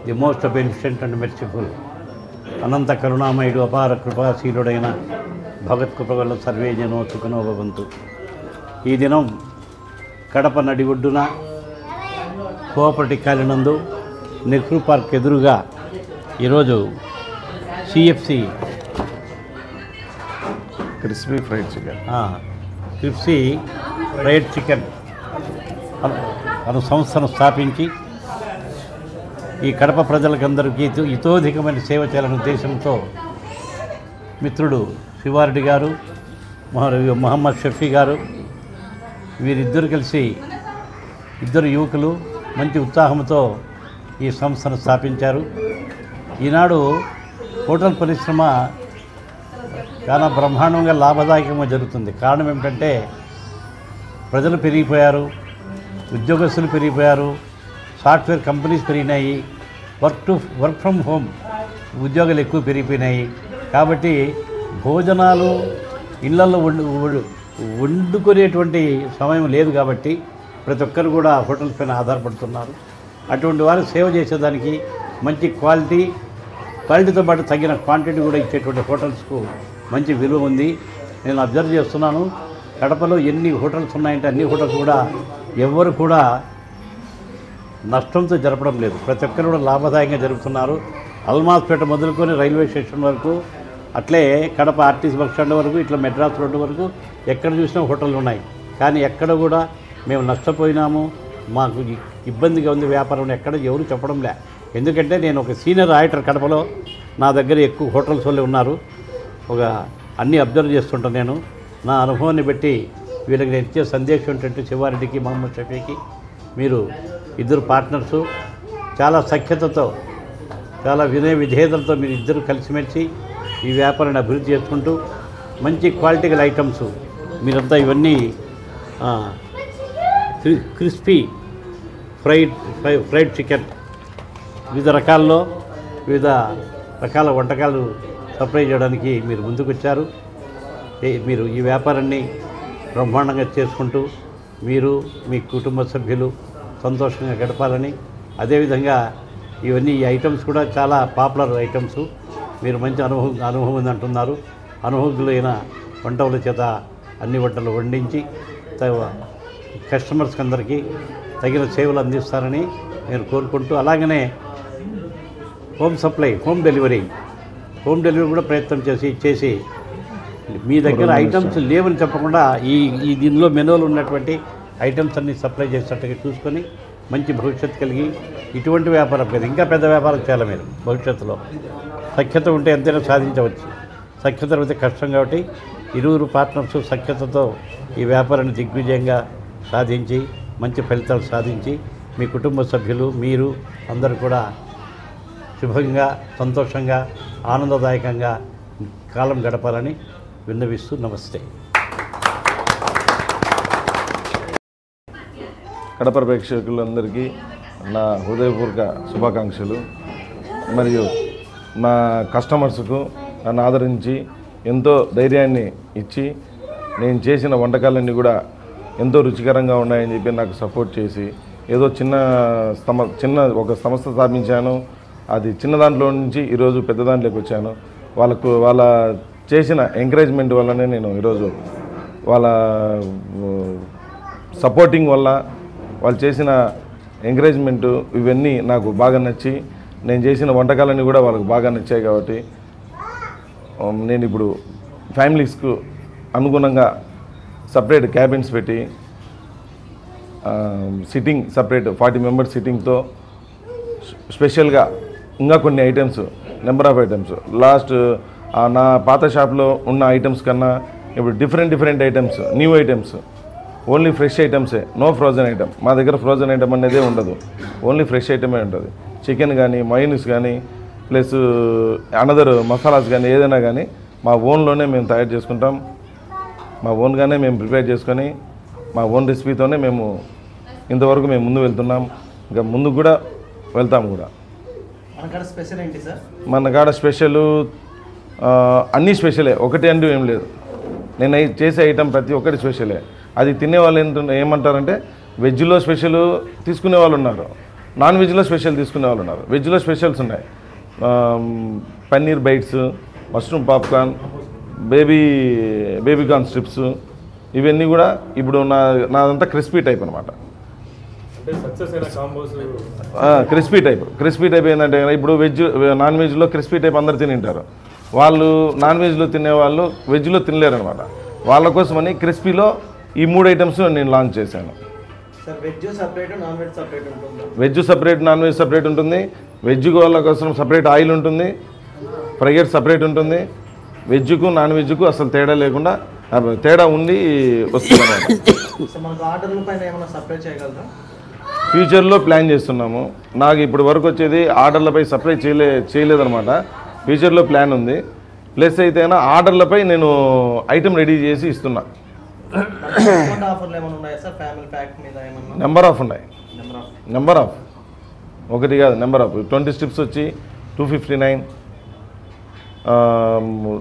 The most బెనిఫిషెంట్ and merciful అనంత కరుణామయుడు అపార కృపాశీలుడైన భగత్ కృప వల్ల సర్వే జనో సుఖనో భవంతు. ఈ దినం కడప నడి ఒడ్డున కోఆపరేటివ్ కాలనందు నెహ్రూ పార్క్ ఎదురుగా ఈరోజు సిఎఫ్సి క్రిస్పీ ఫ్రైడ్ చికెన్ అను సంస్థను స్థాపించి ఈ కడప ప్రజలకందరికీ హితోధికమైన సేవ చేయాలనే ఉద్దేశంతో మిత్రుడు శివారెడ్డి గారు, మహమ్మద్ షఫీ గారు, వీరిద్దరు కలిసి ఇద్దరు యువకులు మంచి ఉత్సాహంతో ఈ సంస్థను స్థాపించారు. ఈనాడు హోటల్ పరిశ్రమ చాలా బ్రహ్మాండంగా లాభదాయకంగా జరుగుతుంది. కారణం ఏమిటంటే ప్రజలు పెరిగిపోయారు, ఉద్యోగస్తులు పెరిగిపోయారు, సాఫ్ట్వేర్ కంపెనీస్ పెరిగినాయి, వర్క్ ఫ్రమ్ హోమ్ ఉద్యోగాలు ఎక్కువ పెరిగిపోయినాయి. కాబట్టి భోజనాలు ఇళ్లలో వండుకునేటువంటి సమయం లేదు. కాబట్టి ప్రతి ఒక్కరు కూడా హోటల్స్ పైన ఆధారపడుతున్నారు. అటువంటి వారు సేవ చేసేదానికి మంచి క్వాలిటీతో పాటు తగిన క్వాంటిటీ కూడా ఇచ్చేటువంటి హోటల్స్కు మంచి విలువ ఉంది. నేను అబ్జర్వ్ చేస్తున్నాను. కడపలో ఎన్ని హోటల్స్ ఉన్నాయంటే అన్ని హోటల్స్ కూడా ఎవరు కూడా నష్టంతో జరపడం లేదు. ప్రతి ఒక్కరు కూడా లాభదాయంగా జరుపుతున్నారు. అల్మాస్పేట మొదలుకొని రైల్వే స్టేషన్ వరకు, అట్లే కడప ఆర్టీసీ బస్ స్టాండ్ వరకు, ఇట్లా మెడ్రాస్ రోడ్డు వరకు ఎక్కడ చూసినా హోటళ్ళు ఉన్నాయి. కానీ ఎక్కడ కూడా మేము నష్టపోయినాము, మాకు ఇబ్బందిగా ఉంది వ్యాపారం ఎక్కడ ఎవరు చెప్పడం లే. ఎందుకంటే నేను ఒక సీనియర్ ఆడిటర్ కడపలో, నా దగ్గర ఎక్కువ హోటల్స్ వాళ్ళే ఉన్నారు. అన్నీ అబ్జర్వ్ చేస్తుంటాను నేను. నా అనుభవాన్ని బట్టి వీళ్ళకి నేను ఇచ్చే సందేశం ఏంటంటే శివారెడ్డికి, మహమ్మద్ షఫీకి, మీరు ఇద్దరు పార్ట్నర్సు చాలా సఖ్యతతో, చాలా వినయ విధేయతలతో మీరు ఇద్దరు కలిసిమెలిసి ఈ వ్యాపారాన్ని అభివృద్ధి చేసుకుంటూ మంచి క్వాలిటీ గల ఐటమ్స్ మీరంతా ఇవన్నీ క్రిస్పీ ఫ్రైడ్ చికెన్ వివిధ రకాల వంటకాలు సప్లై చేయడానికి మీరు ముందుకొచ్చారు. మీరు ఈ వ్యాపారాన్ని బ్రహ్మాండంగా చేసుకుంటూ మీరు మీ కుటుంబ సభ్యులు సంతోషంగా గడపాలని, అదేవిధంగా ఈ ఐటమ్స్ కూడా చాలా పాపులర్ ఐటమ్స్. మీరు మంచి అనుభవం ఉందంటున్నారు. అనుభవజ్ఞులైన వంటల చేత అన్ని వంటలు వండించి కస్టమర్స్కి అందరికీ తగిన సేవలు అందిస్తారని నేను కోరుకుంటూ, అలాగనే హోమ్ డెలివరీ కూడా ప్రయత్నం చేసి మీ దగ్గర ఐటమ్స్ లేవని చెప్పకుండా ఈ దీనిలో మెనూలో ఉన్నటువంటి ఐటమ్స్ అన్నీ సప్లై చేసేటట్టుగా చూసుకొని మంచి భవిష్యత్తు కలిగి ఇటువంటి వ్యాపారం కదా ఇంకా పెద్ద వ్యాపారం చేయాలి. మీరు భవిష్యత్తులో సఖ్యత ఉంటే ఎంతైనా సాధించవచ్చు. సఖ్యత అయితే కష్టం కాబట్టి ఇరువురు పార్ట్నర్స్ సఖ్యతతో ఈ వ్యాపారాన్ని దిగ్విజయంగా సాధించి మంచి ఫలితాలు సాధించి మీ కుటుంబ సభ్యులు మీరు అందరూ కూడా శుభంగా, సంతోషంగా, ఆనందదాయకంగా కాలం గడపాలని విన్నవిస్తూ నమస్తే. కడప ప్రేక్షకులందరికీ నా హృదయపూర్వక శుభాకాంక్షలు. మరియు మా కస్టమర్స్కు నన్ను ఆదరించి ఎంతో ధైర్యాన్ని ఇచ్చి నేను చేసిన వంటకాలన్నీ కూడా ఎంతో రుచికరంగా ఉన్నాయని చెప్పి నాకు సపోర్ట్ చేసి ఏదో చిన్న ఒక సంస్థ స్థాపించాను. అది చిన్న దాంట్లో నుంచి ఈరోజు పెద్ద దాంట్లోకి వచ్చాను. వాళ్ళ చేసిన ఎంకరేజ్మెంట్ వల్లనే నేను ఈరోజు వాళ్ళ సపోర్టింగ్ వల్ల వాళ్ళు చేసిన ఎంకరేజ్మెంటు ఇవన్నీ నాకు బాగా నచ్చి నేను చేసిన వంటకాలన్నీ కూడా వాళ్ళకు బాగా నచ్చాయి. కాబట్టి నేను ఇప్పుడు ఫ్యామిలీస్కు అనుగుణంగా సపరేట్ క్యాబిన్స్ పెట్టి సిట్టింగ్ సపరేట్ 40 మెంబర్స్ సిట్టింగ్తో స్పెషల్గా ఇంకా కొన్ని items number of items last నా పాత షాప్లో ఉన్న ఐటమ్స్ కన్నా ఇప్పుడు different items, new items, only fresh ఐటమ్సే, నో ఫ్రోజన్ ఐటమ్. మా దగ్గర ఫ్రోజన్ ఐటమ్ అనేదే ఉండదు, ఓన్లీ ఫ్రెష్ ఐటమే ఉంటుంది. చికెన్ కానీ, మైనస్ కానీ, ప్లస్ అనదర్ మసాలాస్ కానీ ఏదైనా కానీ మా ఓన్లోనే మేము తయారు చేసుకుంటాం. మా ఓన్గానే మేము ప్రిపేర్ చేసుకొని మా ఓన్ రెసిపీతోనే మేము ఇంతవరకు మేము ముందు వెళ్తున్నాం, ఇంకా ముందుకు కూడా వెళ్తాం కూడా. స్పెషల్ ఏంటి సార్? మన కాడ స్పెషల్ అన్నీ స్పెషలే, ఒకటి అంటూ ఏం లేదు. నేను చేసే ఐటమ్ ప్రతి ఒక్కటి స్పెషలే. అది తినే వాళ్ళు ఏమంటారంటే వెజ్లో స్పెషల్ తీసుకునే వాళ్ళు ఉన్నారు, నాన్ వెజ్లో స్పెషల్ తీసుకునే వాళ్ళు ఉన్నారు. వెజ్లో స్పెషల్స్ ఉన్నాయి, paneer bites, mushroom popcorn, baby corn strips, ఇవన్నీ కూడా ఇప్పుడు నాదంతా క్రిస్పీ టైప్ అనమాట. క్రిస్పీ టైప్ ఏంటంటే ఇప్పుడు నాన్ వెజ్లో క్రిస్పీ టైప్ అందరు తింటారు, వాళ్ళు నాన్ వెజ్లో తినేవాళ్ళు వెజ్లో తినలేరు అనమాట. వాళ్ళ కోసమని క్రిస్పీలో ఈ 3 ఐటమ్స్ నేను లాంచ్ చేశాను. Veg separate, non veg separate ఉంటుంది. వెజ్ వాళ్ళ కోసం సపరేట్ ఆయిల్ ఉంటుంది, ఫ్రైయర్ సపరేట్ ఉంటుంది. వెజ్కు నాన్ వెజ్కు అసలు తేడా లేకుండా తేడా ఉండి వస్తుంది అనమాట. ఫ్యూచర్లో ప్లాన్ చేస్తున్నాము. నాకు ఇప్పుడు వరకు వచ్చేది ఆర్డర్లపై సప్లై చేయలేదన్నమాట. ఫ్యూచర్లో ప్లాన్ ఉంది. ప్లస్ అయితే ఆర్డర్లపై నేను ఐటమ్ రెడీ చేసి ఇస్తున్నా. నెంబర్ ఆఫ్ ఉన్నాయి, నెంబర్ ఆఫ్ ఒకటి కాదు, నెంబర్ ఆఫ్ 20 స్ట్రిప్స్ వచ్చి 259,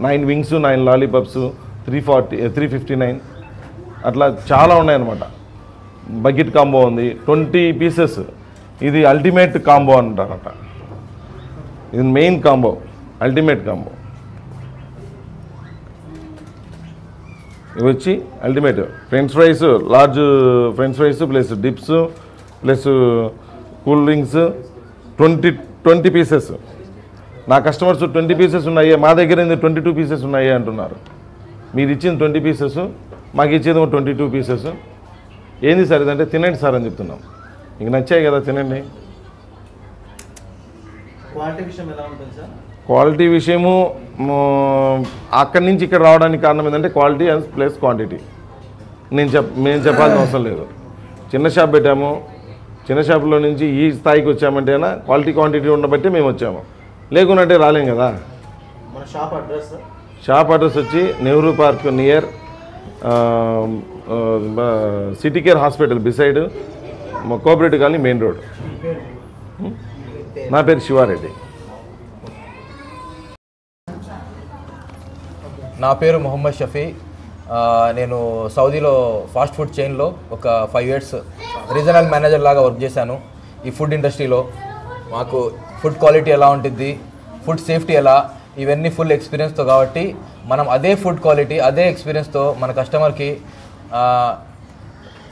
9 వింగ్స్, 9 లాలీపాప్స్ 359, అట్లా చాలా ఉన్నాయన్నమాట. బకెట్ కాంబో ఉంది 20 పీసెస్. ఇది అల్టిమేట్ కాంబో అంటారట, ఇది మెయిన్ కాంబో, అల్టిమేట్ కాంబో. ఇవి వచ్చి ultimate French fries, large French fries plus dips plus cool drinks 20 pieces. నా కస్టమర్స్ 20 పీసెస్ ఉన్నాయి, మా దగ్గర 22 పీసెస్ ఉన్నాయి అంటున్నారు. మీరు ఇచ్చింది 20 పీసెస్, మాకు ఇచ్చేది 22 పీసెస్. ఏంది సార్ ఇదంటే? తినండి సార్ అని చెప్తున్నాం. మీకు నచ్చాయి కదా, తినండి. క్వాలిటీ విషయము అక్కడి నుంచి ఇక్కడ రావడానికి కారణం ఏంటంటే క్వాలిటీ అండ్ ప్లస్ క్వాంటిటీ. మేము చెప్పాల్సిన అవసరం లేదు. చిన్న షాప్ పెట్టాము, చిన్న షాప్లో నుంచి ఈ స్థాయికి వచ్చామంటేనా క్వాలిటీ క్వాంటిటీ ఉండబట్టి మేము వచ్చాము, లేకున్నట్టే రాలేం కదా. షాప్ అడ్రస్ వచ్చి Nehru park near city care hospital beside cooperative colony main road. నా పేరు శివారెడ్డి. నా పేరు మొహమ్మద్ షఫీ. నేను సౌదీలో ఫాస్ట్ ఫుడ్ చైన్లో ఒక 5 years రీజనల్ మేనేజర్ లాగా వర్క్ చేశాను. ఈ ఫుడ్ ఇండస్ట్రీలో మాకు ఫుడ్ క్వాలిటీ ఎలా ఉంటుంది, ఫుడ్ సేఫ్టీ ఎలా, ఇవన్నీ ఫుల్ ఎక్స్పీరియన్స్తో కాబట్టి మనం అదే ఫుడ్ క్వాలిటీ అదే ఎక్స్పీరియన్స్తో మన కస్టమర్కి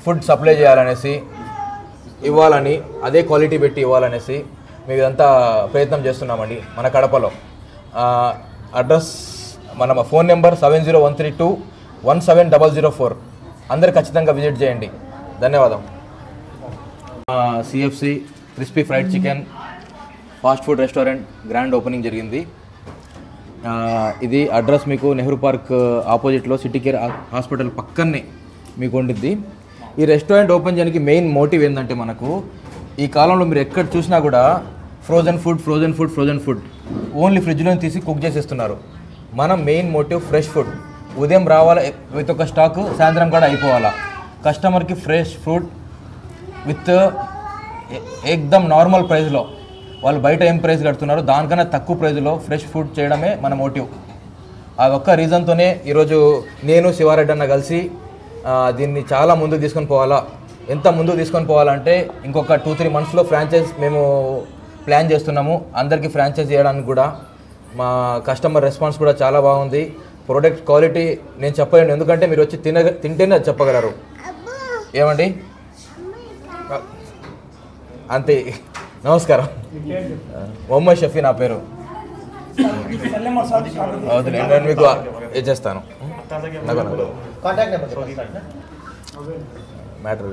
ఫుడ్ సప్లై చేయాలనేసి, ఇవ్వాలని, అదే క్వాలిటీ పెట్టి ఇవ్వాలనేసి మేము ఇదంతా ప్రయత్నం చేస్తున్నామండి మన కడపలో. అడ్రస్ మన ఫోన్ నెంబర్ 7013217004. అందరు ఖచ్చితంగా విజిట్ చేయండి. ధన్యవాదం. CFC crispy fried chicken fast food restaurant grand opening జరిగింది. ఇది అడ్రస్ మీకు నెహ్రూ పార్క్ ఆపోజిట్లో సిటీ కేర్ హాస్పిటల్ పక్కనే మీకు ఉండిద్ది. ఈ రెస్టారెంట్ ఓపెన్ చేయడానికి మెయిన్ మోటివ్ ఏంటంటే మనకు ఈ కాలంలో మీరు ఎక్కడ చూసినా కూడా ఫ్రోజన్ ఫుడ్ ఓన్లీ ఫ్రిడ్జ్లో తీసి కుక్ చేసేస్తున్నారు. మనం మెయిన్ మోటివ్ ఫ్రెష్ ఫుడ్. ఉదయం రావాలా విత్ ఒక స్టాకు, సాయంత్రం కూడా అయిపోవాలా. కస్టమర్కి ఫ్రెష్ ఫుడ్ విత్ ఏకదమ్ నార్మల్ ప్రైస్లో, వాళ్ళు బయట ఏం ప్రైస్ కడుతున్నారు దానికన్నా తక్కువ ప్రైస్లో ఫ్రెష్ ఫుడ్ చేయడమే మన మోటివ్. ఆ ఒక్క రీజన్తోనే ఈరోజు నేను శివారెడ్డి అన్న కలిసి దీన్ని చాలా ముందుకు తీసుకొని పోవాలా. ఎంత ముందుకు తీసుకొని పోవాలంటే ఇంకొక 2-3 monthsలో ఫ్రాంచైజ్ మేము ప్లాన్ చేస్తున్నాము. అందరికీ ఫ్రాంచైజ్ చేయడానికి కూడా మా కస్టమర్ రెస్పాన్స్ కూడా చాలా బాగుంది. ప్రోడక్ట్ క్వాలిటీ నేను చెప్పలేను, ఎందుకంటే మీరు వచ్చి తింటేనే అది చెప్పగలరు. ఏమండి? అంతే. నమస్కారం. మొహమ్మద్ షఫీ నా పేరు. నేను మీకు ఇచ్చేస్తాను మ్యాటర్.